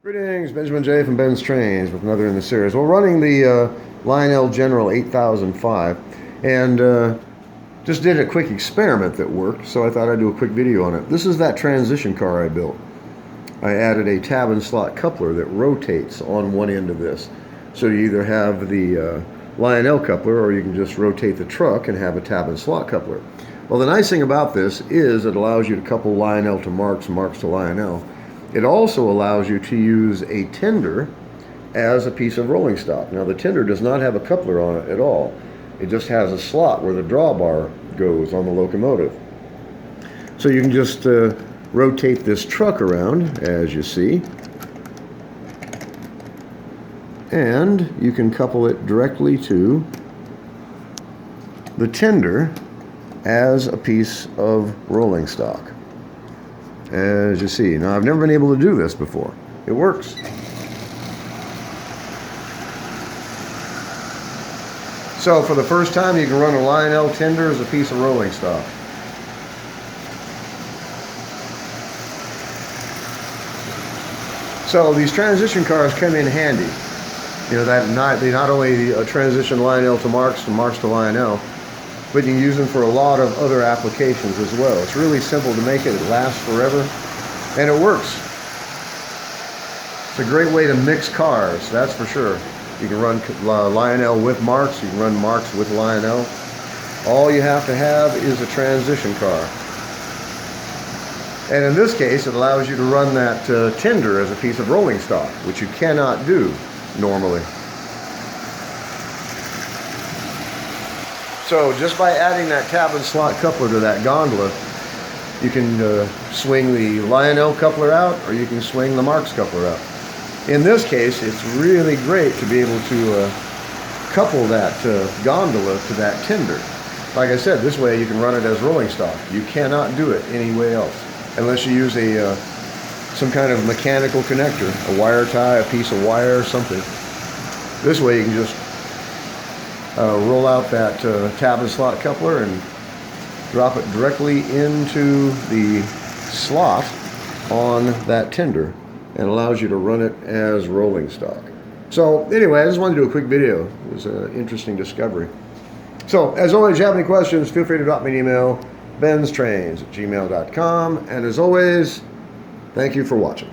Greetings, Benjamin J. from BENZTRAINZ with another in the series. We're running the Lionel General 8005 and just did a quick experiment that worked, so I thought I'd do a quick video on it. This is that transition car I built. I added a tab and slot coupler that rotates on one end of this. So you either have the Lionel coupler or you can just rotate the truck and have a tab and slot coupler. Well, the nice thing about this is it allows you to couple Lionel to Marx, Marx to Lionel. It also allows you to use a tender as a piece of rolling stock. Now the tender does not have a coupler on it at all. It just has a slot where the drawbar goes on the locomotive. So you can just rotate this truck around, as you see, and you can couple it directly to the tender as a piece of rolling stock. As you see. Now, I've never been able to do this before. It works. So, for the first time, you can run a Lionel tender as a piece of rolling stock. So, these transition cars come in handy. You know, they not only transition Lionel to Marx to Lionel, but you can use them for a lot of other applications as well. It's really simple to make it. It lasts forever, and it works. It's a great way to mix cars, that's for sure. You can run Lionel with Marx, you can run Marx with Lionel. All you have to have is a transition car. And in this case, it allows you to run that tender as a piece of rolling stock, which you cannot do normally. So just by adding that tab and slot coupler to that gondola, you can swing the Lionel coupler out, or you can swing the Marx coupler out. In this case, it's really great to be able to couple that gondola to that tender. Like I said, this way you can run it as rolling stock. You cannot do it any way else, unless you use some kind of mechanical connector, a wire tie, a piece of wire, or something. This way you can just roll out that tab and slot coupler and drop it directly into the slot on that tender, and allows you to run it as rolling stock. So anyway, I just wanted to do a quick video. It was an interesting discovery. So as always, if you have any questions, feel free to drop me an email, benztrains@gmail.com. And as always, thank you for watching.